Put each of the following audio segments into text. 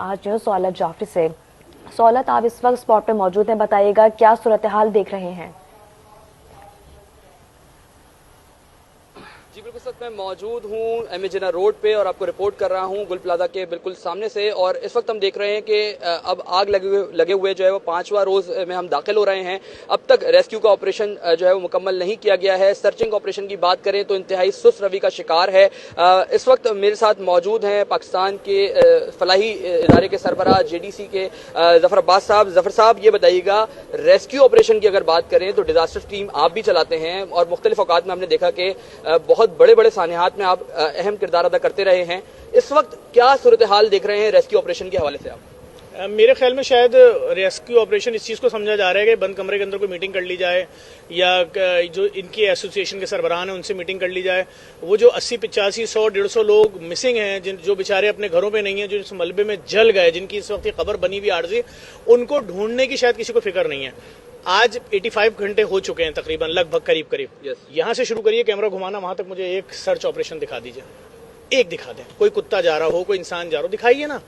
आज न्यूज़ सौलत जाफरी से। सौलत, आप इस वक्त स्पॉट पे मौजूद हैं, बताइएगा क्या सूरत हाल देख रहे हैं? जी बिल्कुल, सच मैं मौजूद हूँ एम ए जिन्ना रोड पे और आपको रिपोर्ट कर रहा हूँ गुल प्लाजा के बिल्कुल सामने से। और इस वक्त हम देख रहे हैं कि अब आग लगे हुए जो है वो 5वां रोज में हम दाखिल हो रहे हैं। अब तक रेस्क्यू का ऑपरेशन जो है वो मुकम्मल नहीं किया गया है। सर्चिंग ऑपरेशन की बात करें तो इंतहाई सुस्त रवि का शिकार है। इस वक्त मेरे साथ मौजूद हैं पाकिस्तान के फलाही इदारे के सरबराह JDC के जफर अब्बास साहब। जफर साहब, ये बताइएगा, रेस्क्यू ऑपरेशन की अगर बात करें तो डिजास्टर टीम आप भी चलाते हैं और मुख्तलिफ औकात में हमने देखा कि बहुत बड़े बड़े सानियात में आप अहम किरदार अदा करते रहे हैं। इस वक्त क्या सूरत हाल देख रहे हैं रेस्क्यू ऑपरेशन के हवाले से आप? मेरे ख्याल में शायद रेस्क्यू ऑपरेशन इस चीज़ को समझा जा रहा है कि बंद कमरे के अंदर कोई मीटिंग कर ली जाए या जो इनके एसोसिएशन के सरबराह हैं उनसे मीटिंग कर ली जाए। वो जो 80, 85, 100, 150 लोग मिसिंग हैं, जो बेचारे अपने घरों पे नहीं हैं, जो इस मलबे में जल गए, जिनकी इस वक्त कब्र बनी हुई आर्जी, उनको ढूंढने की शायद किसी को फिक्र नहीं है। आज 85 घंटे हो चुके हैं तकरीबन, लगभग करीब। यहाँ से शुरू करिए कैमरा घुमाना, वहां तक मुझे एक सर्च ऑपरेशन दिखा दीजिए, एक दिखा दें। कोई कुत्ता जा रहा हो, कोई इंसान जा रहा हो, दिखाइए ना।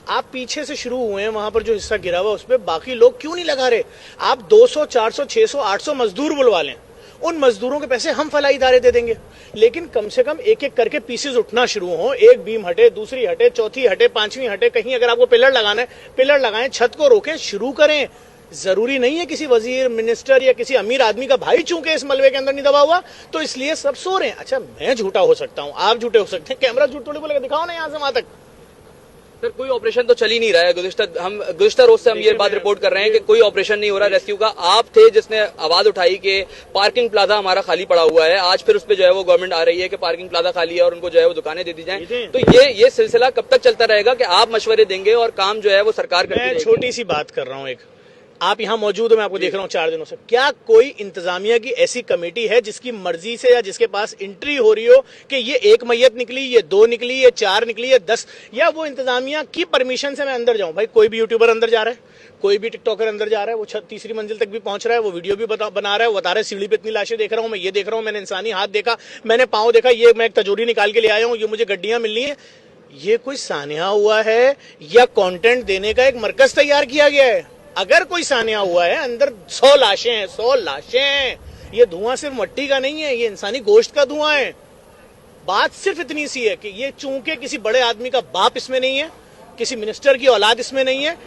आप पीछे से शुरू हुए हैं, वहां पर जो हिस्सा गिरा हुआ उस पर बाकी लोग क्यों नहीं लगा रहे? आप 200, 400, 600, 800 मजदूर बुलवा लें, उन मजदूरों के पैसे हम फलाई इदारे दे देंगे, लेकिन कम से कम एक एक करके पीसेज उठना शुरू हो। एक बीम हटे, दूसरी हटे, चौथी हटे, पांचवी हटे। कहीं अगर आपको पिलर लगाना है, पिलर लगाएं, छत को रोकें, शुरू करें। जरूरी नहीं है किसी वजीर, मिनिस्टर या किसी अमीर आदमी का भाई चूंकि इस मलबे के अंदर नहीं दबा हुआ तो इसलिए सब सो रहे हैं। अच्छा, मैं झूठा हो सकता हूं, आप झूठे हो सकते हैं, कैमरा झूठ थोड़ी बोलेगा, दिखाओ ना यहां से वहां तक। सर, कोई ऑपरेशन तो चल ही नहीं रहा है। गुज़िश्ता रोज से हम ये बात रिपोर्ट कर रहे हैं कि कोई ऑपरेशन नहीं हो रहा रेस्क्यू का। आप थे जिसने आवाज उठाई कि पार्किंग प्लाजा हमारा खाली पड़ा हुआ है। आज फिर उस पर जो है वो गवर्नमेंट आ रही है कि पार्किंग प्लाजा खाली है और उनको जो है वो दुकानें दे दी जाएं। तो ये सिलसिला कब तक चलता रहेगा कि आप मशवरे देंगे और काम जो है वो सरकार करती रहेगी? छोटी सी बात कर रहा हूँ, एक आप यहाँ मौजूद हो, मैं आपको देख रहा हूँ 4 दिनों से। क्या कोई इंतजामिया की ऐसी कमेटी है जिसकी मर्जी से या जिसके पास एंट्री हो रही हो कि ये 1 मैयत निकली, ये 2 निकली, ये 4 निकली, ये 10, या वो इंतजामिया की परमिशन से मैं अंदर जाऊं? भाई, कोई भी यूट्यूबर अंदर जा रहा है, कोई भी टिकटॉकर अंदर जा रहा है, वो 3री मंजिल तक भी पहुंच रहा है, वो वीडियो भी बना रहा है, वो बता रहा है सीढ़ी पे इतनी लाशें देख रहा हूं, मैं ये देख रहा हूं, मैंने इंसानी हाथ देखा, मैंने पाँव देखा, ये मैं एक तजोरी निकाल के ले आया हूँ, ये मुझे गड्डियां मिलनी है। ये कोई सानिया हुआ है या कंटेंट देने का एक मरकज तैयार किया गया है? अगर कोई सानिया हुआ है, अंदर 100 लाशें हैं, 100 लाशें हैं। ये धुआं सिर्फ मट्टी का नहीं है, ये इंसानी गोश्त का धुआं है। बात सिर्फ इतनी सी है कि ये चूंकि किसी बड़े आदमी का बाप इसमें नहीं है, किसी मिनिस्टर की औलाद इसमें नहीं है,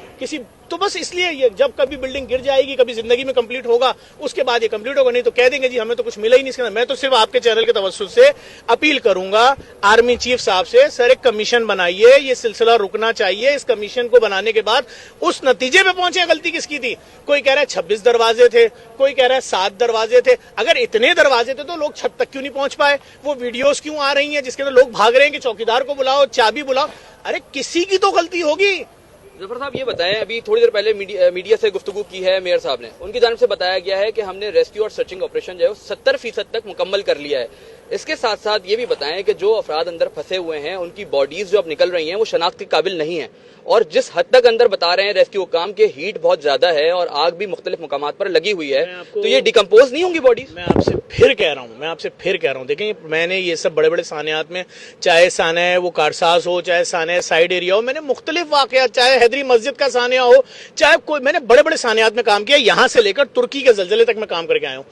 तो बस इसलिए ये जब कभी बिल्डिंग गिर जाएगी, कभी जिंदगी में कंप्लीट होगा, उसके बाद ये कंप्लीट होगा, नहीं तो कह देंगे जी हमें तो कुछ मिला ही नहीं इसके अंदर। मैं तो सिर्फ आपके चैनल के तवज्जुह से अपील करूंगा आर्मी चीफ साहब से, सर एक कमीशन बनाइए, ये सिलसिला रुकना चाहिए। इस कमीशन को बनाने के बाद उस नतीजे पे पहुंचे गलती किसकी थी। कोई कह रहा है 26 दरवाजे थे, कोई कह रहा है 7 दरवाजे थे। अगर इतने दरवाजे थे तो लोग छत तक क्यों नहीं पहुंच पाए? वो वीडियोस क्यों आ रही हैं जिसके अंदर लोग भाग रहे हैं कि चौकीदार को बुलाओ, चाबी बुलाओ? अरे किसी की तो गलती होगी। जफर साहब, ये बताएं, अभी थोड़ी देर पहले मीडिया से गुफ्तगू की है मेयर साहब ने, उनकी जानिब से बताया गया है कि हमने रेस्क्यू और सर्चिंग ऑपरेशन जो है 70% तक मुकम्मल कर लिया है। इसके साथ साथ ये भी बताएं कि जो अफराद अंदर फंसे हुए हैं उनकी बॉडीज जो अब निकल रही हैं वो शनाख्त के काबिल नहीं है, और जिस हद तक अंदर बता रहे हैं रेस्क्यू काम के हीट बहुत ज्यादा है और आग भी मुख्तलिफ मुकामात पर लगी हुई है, तो ये डिकम्पोज नहीं होंगी बॉडीज? मैं आपसे फिर कह रहा हूँ, देखें, मैंने ये सब बड़े बड़े सानियात में, चाहे साने वो कारसाज हो, चाहे साने साइड एरिया हो, मैंने मुख्तलिफ वाकयात, चाहे हैदरी मस्जिद का सानिया हो, चाहे कोई, मैंने बड़े बड़े सानियात में काम किया। यहाँ से लेकर तुर्की के जलजले तक मैं काम करके आया हूँ।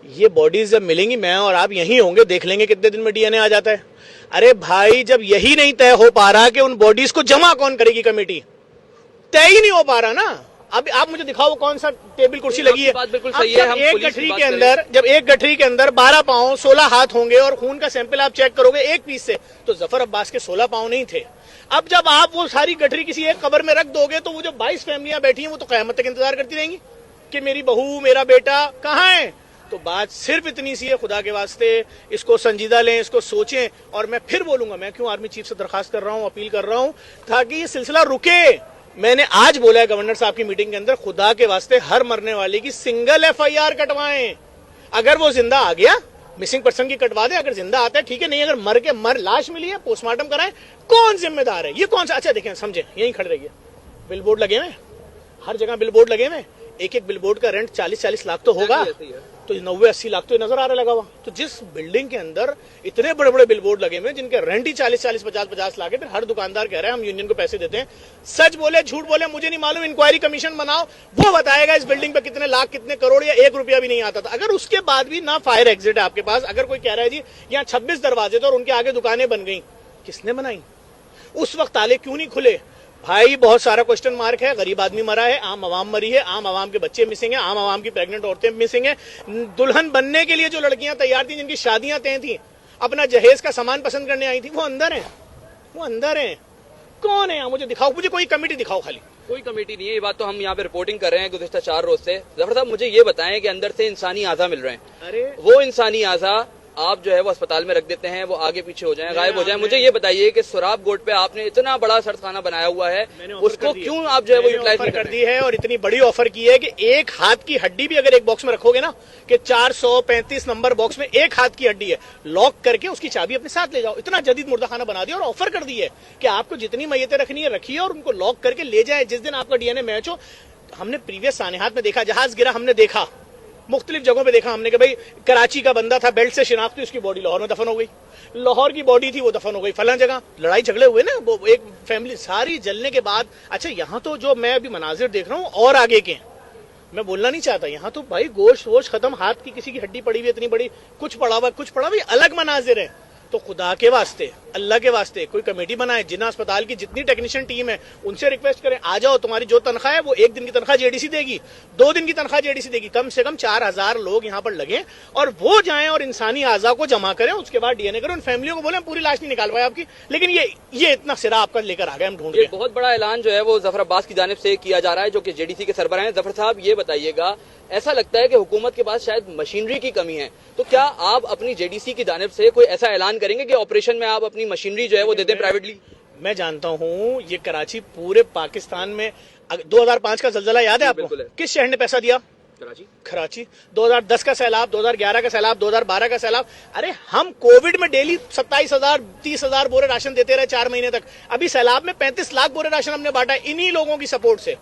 ये बॉडीज जब मिलेंगी, मैं और आप यहीं होंगे, देख लेंगे कितने दिन में DNA आ जाता है। अरे भाई, जब यही नहीं तय हो पा रहा कि उन बॉडीज को जमा कौन करेगी कमेटी, तय ही नहीं हो पा रहा ना। अब आप मुझे दिखाओ कौन सा टेबल कुर्सी लगी है। बात बिल्कुल सही है। जब एक गठरी के अंदर 12 पाँव 16 हाथ होंगे और खून का सैंपल आप चेक करोगे एक पीस से, तो जफर अब्बास के 16 पाँव नहीं थे। अब जब आप वो सारी गठरी किसी एक कब्र में रख दोगे तो वो जो 22 फैमिलियां बैठी हैं वो तो क़यामत तक इंतजार करती रहेंगी कि मेरी बहू, मेरा बेटा कहाँ है। तो बात सिर्फ इतनी सी है, खुदा के वास्ते इसको संजीदा लें, इसको सोचें। और मैं फिर बोलूंगा, मैं क्यों आर्मी चीफ से दरखास्त कर रहा हूं, अपील कर रहा हूं, ताकि ये सिलसिला रुके। मैंने आज बोला है गवर्नर साहब की मीटिंग के अंदर, खुदा के वास्ते हर मरने वाले की सिंगल FIR कटवाएं। अगर वो जिंदा आ गया, मिसिंग पर्सन की कटवा दे, अगर जिंदा आता है ठीक है, नहीं अगर मर लाश मिली है पोस्टमार्टम कराएं। कौन जिम्मेदार है, ये कौन सा? अच्छा देखें, समझे, यहीं खड़े रहिए, बिलबोर्ड लगे हुए, हर जगह बिलबोर्ड लगे हुए, एक एक बिलबोर्ड का रेंट 40-40 लाख तो होगा। तो 90-80 लाख तो नजर आ रहा लगा हुआ। तो जिस बिल्डिंग के अंदर इतने बड़े बड़े बिलबोर्ड लगे हुए जिनके रेंट ही 40-40, 50-50 लाख है, फिर हर दुकानदार कह रहा है हम यूनियन को पैसे देते हैं। सच बोले झूठ बोले मुझे नहीं मालूम, इंक्वायरी कमीशन बनाओ, वो बताएगा इस बिल्डिंग पे कितने लाख, कितने करोड़, या 1 रुपया भी नहीं आता था। अगर उसके बाद भी ना फायर एग्जिट है आपके पास, अगर कोई कह रहा है जी यहाँ 26 दरवाजे थे और उनके आगे दुकानें बन गई, किसने बनाई? उस वक्त ताले क्यों नहीं खुले? भाई बहुत सारा क्वेश्चन मार्क है। गरीब आदमी मरा है, आम आवाम मरी है, आम आवाम के बच्चे मिसिंग है, आम आवाम की प्रेग्नेंट औरतें मिसिंग है। दुल्हन बनने के लिए जो लड़कियां तैयार थी, जिनकी शादियां तय थी, अपना जहेज का सामान पसंद करने आई थी, वो अंदर है, वो अंदर है। कौन है यहाँ? मुझे दिखाओ, मुझे कोई कमेटी दिखाओ खाली। कोई कमेटी नहीं है, ये बात तो हम यहाँ पे रिपोर्टिंग कर रहे हैं गुज़िश्ता 4 रोज से। जफर साहब मुझे ये बताएं कि अंदर से इंसानी आज़ा मिल रहे हैं, अरे वो इंसानी आज़ा आप जो है वो अस्पताल में रख देते हैं, वो आगे पीछे हो जाएं, गायब हो जाएं। मुझे ये बताइए कि सुराब गोट पे आपने इतना बड़ा सरखाना बनाया हुआ है, उसको क्यों आप जो है वो यूटिलाइज कर दी है? और इतनी बड़ी ऑफर की है कि एक हाथ की हड्डी भी अगर एक बॉक्स में रखोगे ना, कि 435 नंबर बॉक्स में एक हाथ की हड्डी है, लॉक करके उसकी चाबी अपने साथ ले जाओ। इतना जदीद मुर्दाखाना बना दिया और ऑफर कर दी है कि आपको जितनी मैयतें रखनी है रखिए और उनको लॉक करके ले जाए जिस दिन आपका डीएनए मैच हो। हमने प्रीवियस सानेहात में देखा, जहाज गिरा हमने देखा, मुख्तलिफ जगहों पे देखा हमने कि भाई कराची का बंदा था, बेल्ट से शिनाख्त हुई, उसकी बॉडी लाहौर में दफन हो गई, लाहौर की बॉडी थी वो दफन हो गई फलां जगह। लड़ाई झगड़े हुए ना, वो एक फैमिली सारी जलने के बाद। अच्छा यहाँ तो जो मैं अभी मनाजिर देख रहा हूँ और आगे के, मैं बोलना नहीं चाहता, यहाँ तो भाई गोश्त वोश खत्म, हाथ की किसी की हड्डी पड़ी हुई इतनी बड़ी, कुछ पड़ा हुआ कुछ पड़ा हुआ, अलग मनाजिर है। तो खुदा के वास्ते, अल्लाह के वास्ते कोई कमेटी बनाए, जिन्ना अस्पताल की जितनी टेक्नीशियन टीम है उनसे रिक्वेस्ट करें, आ जाओ, तुम्हारी जो तनख्वाह है वो 1 दिन की तनख्वाह जेडीसी देगी, 2 दिन की तनख्वाह जेडीसी देगी, कम से कम 4000 लोग यहाँ पर लगे और वो जाएं और इंसानी आज़ा को जमा करें, उसके बाद डीएनए करें। उन फैमिलियों को बोले पूरी लाश नहीं निकाल पाए आपकी, लेकिन ये इतना सिरा आपका लेकर आ गए, हम ढूंढ रहे हैं। बहुत बड़ा ऐलान जो है वो जफर अब्बास की जानिब से किया जा रहा है, जो कि जेडीसी के सरबराह हैं। जफर साहब ये बताइएगा, ऐसा लगता है कि हुकूमत के पास शायद मशीनरी की कमी है, तो क्या आप अपनी जेडीसी की जानिब से कोई ऐसा ऐलान करेंगे कि ऑपरेशन में आप अपनी मशीनरी जो है वो दे दें प्राइवेटली? मैं जानता हूँ ये कराची पूरे पाकिस्तान में 2005 का जल्जला याद है आपको? किस शहर ने पैसा दिया? कराची। 2010 का सैलाब, 2011 का सैलाब, 2012 का सैलाब। अरे हम कोविड में डेली 27,000 30,000 बोरे राशन देते रहे 4 महीने तक। अभी सैलाब में 35 लाख बोरे राशन हमने बांटा है इन्हीं लोगों की सपोर्ट से,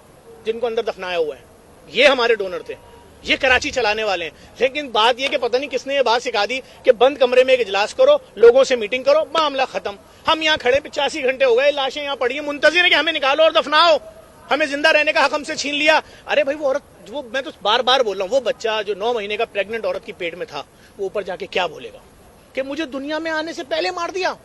जिनको अंदर दफनाया हुआ है। ये हमारे डोनर थे, ये कराची चलाने वाले हैं। लेकिन बात ये कि पता नहीं किसने ये बात सिखा दी कि बंद कमरे में एक इजलास करो, लोगों से मीटिंग करो, मामला खत्म। हम यहाँ खड़े 85 घंटे हो गए, लाशें यहाँ पड़ी हैं, मुंतजिर है कि हमें निकालो और दफनाओ, हमें जिंदा रहने का हक हमसे छीन लिया। अरे भाई वो औरत, वो मैं तो बार बार बोल रहा हूँ, वो बच्चा जो 9 महीने का प्रेग्नेंट औरत की पेट में था, वो ऊपर जाके क्या बोलेगा कि मुझे दुनिया में आने से पहले मार दिया।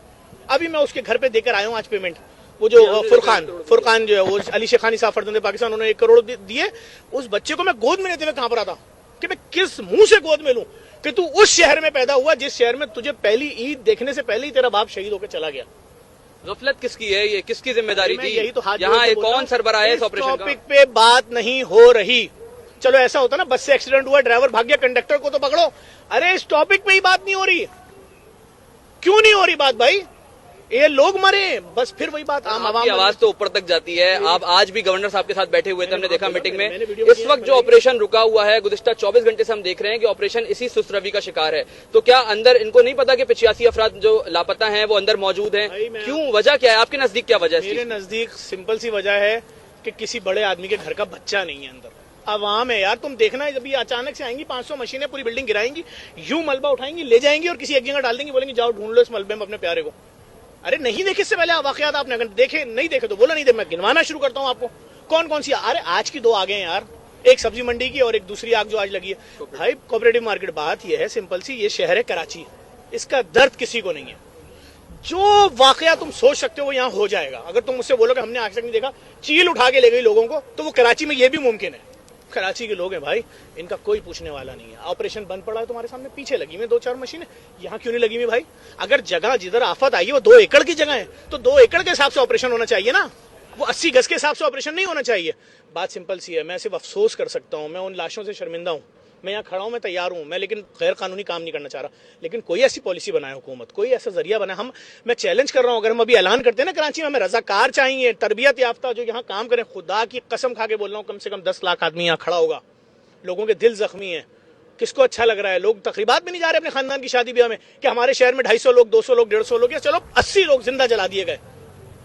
अभी मैं उसके घर पे देकर आया हूँ आज पेमेंट, वो जो फुरकान जो है वो अली शेखानी साहब फर्जंदे पाकिस्तान, उन्होंने 1 करोड़ दिए। उस बच्चे को मैं गोद में लेते हुए कहां पर आता कि मैं किस मुंह से गोद में लूं कि तू उस शहर में पैदा हुआ जिस शहर में तुझे पहली ईद देखने से पहले ही तेरा बाप शहीद होकर चला गया। गफलत किसकी है? ये किसकी जिम्मेदारी थी? यही तो यहाँ कौन सरबराह है इस ऑपरेशन का? टॉपिक पे बात नहीं हो रही। चलो ऐसा होता ना, बस से एक्सीडेंट हुआ, ड्राइवर भाग गया, कंडक्टर को तो पकड़ो। अरे इस टॉपिक पे ही बात नहीं हो रही। क्यों नहीं हो रही बात भाई? ये लोग मरे, बस फिर वही बात। आपकी आवाज तो ऊपर तक जाती है। आप आज भी गवर्नर साहब के साथ बैठे हुए थे, हमने देखा मीटिंग में। इस वक्त जो ऑपरेशन रुका हुआ है, गुज़िश्ता 24 घंटे से हम देख रहे हैं कि ऑपरेशन इसी सुस्त रवि का शिकार है। तो क्या अंदर इनको नहीं पता कि 85 अफराद जो लापता हैं वो अंदर मौजूद हैं? क्यों, वजह क्या है आपके नजदीक? क्या वजह है? मेरे नजदीक सिंपल सी वजह है कि किसी बड़े आदमी के घर का बच्चा नहीं है अंदर। आवाम है यार, तुम देखना जब ये अचानक से आएंगी 500 मशीनें पूरी बिल्डिंग गिराएंगी, यूं मलबा उठाएंगी, ले जाएंगी और किसी एक जगह डाल देंगी, बोलेंगे जाओ ढूंढ लो इस मलबे में अपने प्यारे को। अरे नहीं देखे इससे पहले वाकयात आपने? अगर देखे नहीं देखे तो बोला नहीं दे। मैं गिनवाना शुरू करता हूँ आपको कौन कौन सी। अरे आज की 2 आ गए हैं यार, एक सब्जी मंडी की और एक दूसरी आग जो आज लगी है। भाई कोऑपरेटिव मार्केट, बात यह है सिंपल सी, ये शहर है कराची, इसका दर्द किसी को नहीं है। जो वाकया तुम सोच सकते हो वो यहाँ हो जाएगा। अगर तुम मुझसे बोलो कि हमने आज तक नहीं देखा, चील उठा के ले गई लोगों को, तो वो कराची में ये भी मुमकिन है। कराची के लोग हैं भाई, इनका कोई पूछने वाला नहीं है। ऑपरेशन बंद पड़ा है तुम्हारे सामने, पीछे लगी हुई 2-4 मशीनें, यहाँ क्यों नहीं लगी हुई भाई? अगर जगह जिधर आफत आई है वो 2 एकड़ की जगह है, तो 2 एकड़ के हिसाब से ऑपरेशन होना चाहिए ना, वो 80 गज के हिसाब से ऑपरेशन नहीं होना चाहिए। बात सिंपल सी है। मैं सिर्फ अफसोस कर सकता हूँ, मैं उन लाशों से शर्मिंदा हूँ। मैं यहाँ खड़ा हूँ, मैं तैयार हूँ, मैं लेकिन गैर कानूनी काम नहीं करना चाह रहा। लेकिन कोई ऐसी पॉलिसी बनाए हुकूमत, कोई ऐसा जरिया बनाए। मैं चैलेंज कर रहा हूँ, अगर हम अभी ऐलान करते हैं ना कराची में हमें रजाकार चाहिए, तरबियत याफ्ता जो यहाँ काम करें, खुदा की कसम खा के बोल रहा हूँ, कम से कम 10 लाख आदमी यहाँ खड़ा होगा। लोगों के दिल जख्मी हैं, किसको अच्छा लग रहा है? लोग तकरीबात भी नहीं जा रहे अपने खानदान की शादी ब्याह में कि हमारे शहर में 250 लोग, 200 लोग, 150 लोग, या चलो 80 लोग जिंदा जला दिए गए,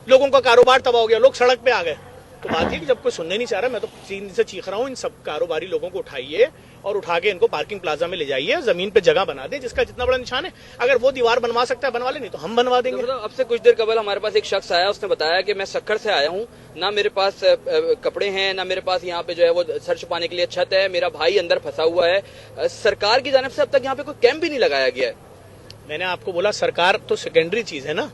लोगों का कारोबार तबाह हो गया, लोग सड़क पे आ गए। तो बात ये कि जब कोई सुनने नहीं चाह रहा, मैं तो 3 दिन से चीख रहा हूँ, इन सब कारोबारी लोगों को उठाइए और उठा के इनको पार्किंग प्लाजा में ले जाइए, जमीन पे जगह बना दे जिसका जितना बड़ा निशान है। अगर वो दीवार बनवा सकता है बनवा ले, नहीं तो हम बनवा देंगे। तो अब से कुछ देर कबल हमारे पास एक शख्स आया, उसने बताया कि मैं सक्खर से आया हूँ, ना मेरे पास कपड़े हैं, ना मेरे पास यहाँ पे जो है वो सर छुपाने के लिए छत है, मेरा भाई अंदर फंसा हुआ है। सरकार की जानिब से अब तक यहाँ पे कोई कैंप भी नहीं लगाया गया है। मैंने आपको बोला सरकार तो सेकेंडरी चीज है ना,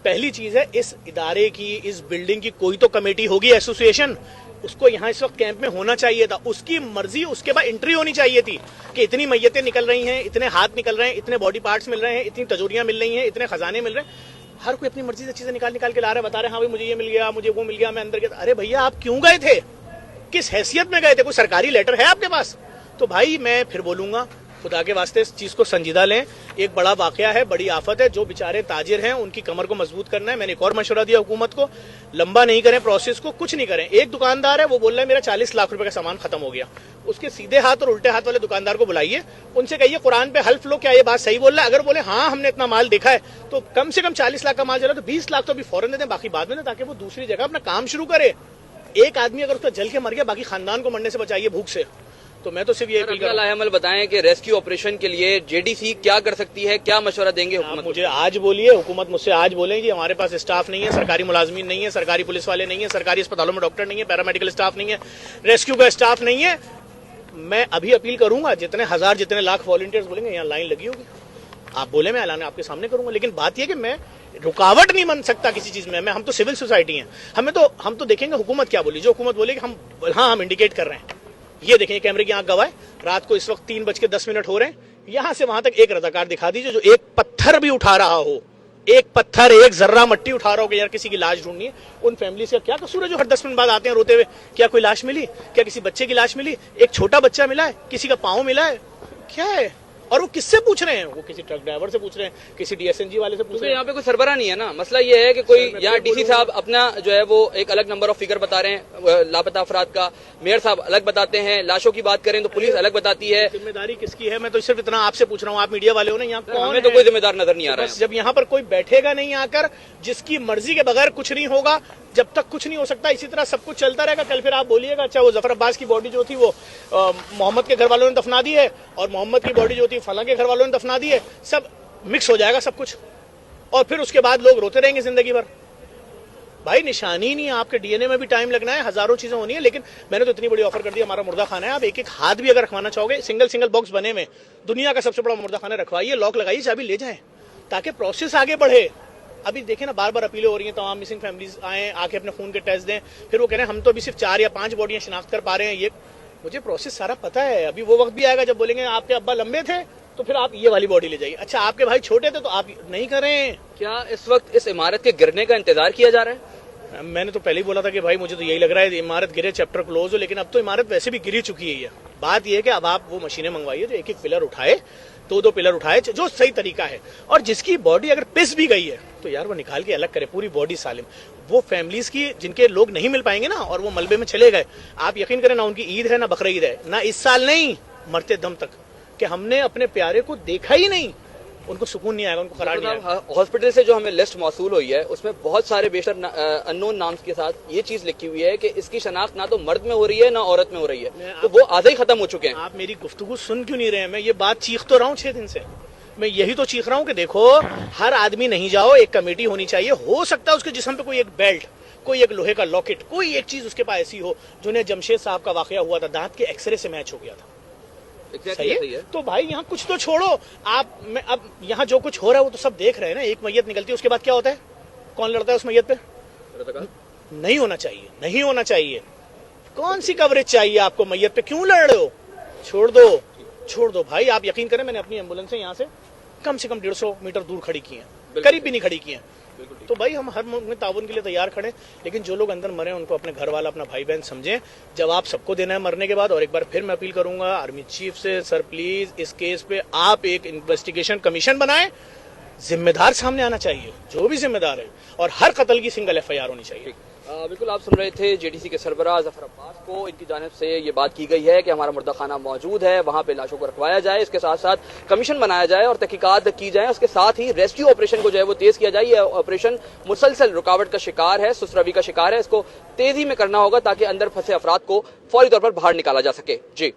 पहली चीज है इस इदारे की, इस बिल्डिंग की कोई तो कमेटी होगी, एसोसिएशन, उसको यहाँ इस वक्त कैंप में होना चाहिए था, उसकी मर्जी, उसके बाद एंट्री होनी चाहिए थी कि इतनी मैयतें निकल रही हैं, इतने हाथ निकल रहे हैं, इतने बॉडी पार्ट्स मिल रहे हैं, इतनी तजोरियां मिल रही हैं, इतने खजाने मिल रहे हैं। हर कोई अपनी मर्जी से चीजें निकाल के ला रहा है, बता रहे हैं हाँ भाई मुझे ये मिल गया, मुझे वो मिल गया, मैं अंदर गया। अरे भैया आप क्यों गए थे, किस हैसियत में गए थे, कोई सरकारी लेटर है आपके पास? तो भाई मैं फिर बोलूंगा, खुदा के वास्ते इस चीज को संजीदा लें। एक बड़ा वाकया है, बड़ी आफत है, जो बेचारे ताजिर हैं उनकी कमर को मजबूत करना है। मैंने एक और मशवरा दिया हुकूमत को, लंबा नहीं करें प्रोसेस को, कुछ नहीं करें। एक दुकानदार है वो बोल रहा है मेरा 40 लाख रुपए का सामान खत्म हो गया, उसके सीधे हाथ और उल्टे हाथ वाले दुकानदार को बुलाइए, उनसे कहिए कुरान पे हल्फ लो, क्या ये बात सही बोल रहा है? अगर बोले हाँ हमने इतना माल देखा है, तो कम से कम 40 लाख का माल चला तो 20 लाख तो अभी फौरन दे दें, बाकी बाद में, ताकि वो दूसरी जगह अपना काम शुरू करे। एक आदमी अगर उसका जल के मर गया, बाकी खानदान को मरने से बचाइए भूख से। तो मैं तो सिर्फ ये अपील कर रहा हूं। अमल बताएं कि रेस्क्यू ऑपरेशन के लिए जेडीसी क्या कर सकती है, क्या मशवरा देंगे हुकूमत? मुझे आज बोलिए, हुकूमत मुझसे आज बोले जी हमारे पास स्टाफ नहीं है, सरकारी मुलाजमीन नहीं है, सरकारी पुलिस वाले नहीं है, सरकारी अस्पतालों में डॉक्टर नहीं है, पैरामेडिकल स्टाफ नहीं है, रेस्क्यू का स्टाफ नहीं है। मैं अभी अपील करूंगा, जितने हजार जितने लाख वॉलंटियर्स बोलेंगे यहाँ लाइन लगी होगी, आप बोले मैं ऐलान आपके सामने करूंगा। लेकिन बात यह कि मैं रुकावट नहीं बन सकता किसी चीज में। हम तो सिविल सोसाइटी हैं, हम तो देखेंगे हुकूमत क्या बोली। जो हुकूमत बोलेगी हम इंडिकेट कर रहे हैं। ये देखें कैमरे की आंख गवाह है, रात को इस वक्त 3:10 हो रहे हैं, यहां से वहां तक एक रजाकार दिखा दीजिए जो एक पत्थर भी उठा रहा हो, एक पत्थर, एक जर्रा मट्टी उठा रहा हो कि यार किसी की लाश ढूंढनी है। उन फैमिली से क्या कसूर है जो हर 10 मिनट बाद आते हैं रोते हुए? क्या कोई लाश मिली? क्या किसी बच्चे की लाश मिली? एक छोटा बच्चा मिला है, किसी का पांव मिला है, क्या है? और वो किससे पूछ रहे हैं? वो किसी ट्रक ड्राइवर से पूछ रहे हैं, किसी डीएसएनजी वाले से पूछ रहे हैं। यहाँ पे कोई सरबराह नहीं है ना। मसला ये है कि कोई यहाँ डीसी साहब अपना जो है वो एक अलग नंबर ऑफ फिगर बता रहे हैं लापता अफराद का, मेयर साहब अलग बताते हैं, लाशों की बात करें तो पुलिस अलग बताती है। जिम्मेदारी किसकी है? मैं तो सिर्फ इतना आपसे पूछ रहा हूँ, आप मीडिया वाले हो ना, यहाँ कौन हमें तो कोई जिम्मेदार नजर नहीं आ रहा है। जब यहाँ पर कोई बैठेगा नहीं आकर, जिसकी मर्जी के बगैर कुछ नहीं होगा, जब तक कुछ नहीं हो सकता, इसी तरह सब कुछ चलता रहेगा। कल फिर आप बोलिएगा अच्छा वो जफर अब्बास की बॉडी जो थी वो मोहम्मद के घर वालों ने दफना दी है, और मोहम्मद की बॉडी जो थी फलां के घर वालों ने दफना दी है, सब मिक्स हो जाएगा सब कुछ, और फिर उसके बाद लोग रोते रहेंगे जिंदगी भर। भाई निशानी नहीं है, आपके डीएनए में भी टाइम लगना है, हजारों चीजें होनी है। लेकिन मैंने तो इतनी बड़ी ऑफर कर दी, हमारा मुर्दा खाना है, आप एक एक हाथ भी अगर रखवाना चाहोगे, सिंगल बॉक्स बने में दुनिया का सबसे बड़ा मुर्दा खाना रखवाइए, लॉक लगाइए, चाबी ले जाएं, ताकि प्रोसेस आगे बढ़े। अभी देखें ना, बार बार अपीलें हो रही हैं, तमाम मिसिंग फैमिलीज आए, आके अपने खून के टेस्ट दें, फिर वो कह रहे हैं हम तो अभी सिर्फ 4 या 5 बॉडियां शिनाख्त कर पा रहे हैं। ये मुझे प्रोसेस सारा पता है। अभी वो वक्त भी आएगा जब बोलेंगे आपके अब्बा लंबे थे तो फिर आप ये वाली बॉडी ले जाइए, अच्छा आपके भाई छोटे थे तो आप नहीं करें। क्या इस वक्त इस इमारत के गिरने का इंतजार किया जा रहा है? मैंने तो पहले ही बोला था कि भाई मुझे तो यही लग रहा है इमारत गिरे, चैप्टर क्लोज हो, लेकिन अब तो इमारत वैसे भी गिरी चुकी है। बात यह है कि अब आप वो मशीनें मंगवाइए जो एक एक पिलर उठाए, 2-2 पिलर उठाए, जो सही तरीका है, और जिसकी बॉडी अगर पिस भी गई है तो यार वो निकाल के अलग करे, पूरी बॉडी सालिम। वो फैमिलीज की जिनके लोग नहीं मिल पाएंगे ना, और वो मलबे में चले गए, आप यकीन करें ना उनकी ईद है ना बकरा ईद है, ना इस साल नहीं, मरते दम तक, कि हमने अपने प्यारे को देखा ही नहीं, उनको सुकून नहीं आएगा, उनको करार नहीं आएगा। हॉस्पिटल से जो हमें लिस्ट मौसूल हुई है उसमें बहुत सारे बेशर अननोन नाम के साथ ये चीज लिखी हुई है कि इसकी शनाख्त ना तो मर्द में हो रही है ना औरत में हो रही है, तो वो आधे ही खत्म हो चुके हैं। आप मेरी गुफ्तगू सुन क्यों नहीं रहे हैं? मैं ये बात चीख तो रहा हूँ 6 दिन से, मैं यही तो चीख रहा हूँ कि देखो हर आदमी नहीं जाओ, एक कमेटी होनी चाहिए। हो सकता है उसके जिस्म पे कोई एक बेल्ट, कोई एक लोहे का लॉकेट, कोई एक चीज उसके पास ऐसी हो, जो जमशेद साहब का वाकया हुआ था, दांत के एक्सरे से मैच हो गया था। सही है? तो भाई यहाँ कुछ तो छोड़ो आप, अब यहाँ जो कुछ हो रहा है वो तो सब देख रहे हैं ना। एक मैयत निकलती है, उसके बाद क्या होता है? कौन लड़ता है उस मैयत पे? नहीं होना चाहिए, नहीं होना चाहिए। कौन सी कवरेज चाहिए आपको मैयत पे? क्यों लड़ रहे हो? छोड़ दो भाई। आप यकीन करें मैंने अपनी एम्बुलेंस से यहाँ से कम 150 मीटर दूर खड़ी की है, करीब भी नहीं खड़ी की है। तो भाई हम हर मुल्क में ताउन के लिए तैयार खड़े, लेकिन जो लोग अंदर मरे उनको अपने घर वाला, अपना भाई बहन समझें। जवाब सबको देना है मरने के बाद। और एक बार फिर मैं अपील करूंगा आर्मी चीफ से, सर प्लीज इस केस पे आप एक इन्वेस्टिगेशन कमीशन बनाएं, जिम्मेदार सामने आना चाहिए, जो भी जिम्मेदार है, और हर कत्ल की सिंगल FIR होनी चाहिए। बिल्कुल आप सुन रहे थे जेडीसी के सरबराह जफर अब्बास को। इनकी जानिब से ये बात की गई है कि हमारा मुर्दा खाना मौजूद है, वहां पे लाशों को रखवाया जाए, इसके साथ साथ कमीशन बनाया जाए और तहकीकात की जाए, उसके साथ ही रेस्क्यू ऑपरेशन को जो है वो तेज किया जाए। ये ऑपरेशन मुसलसल रुकावट का शिकार है, सुसरवी का शिकार है, इसको तेजी में करना होगा ताकि अंदर फंसे अफराद को फौरी तौर पर बाहर निकाला जा सके। जी।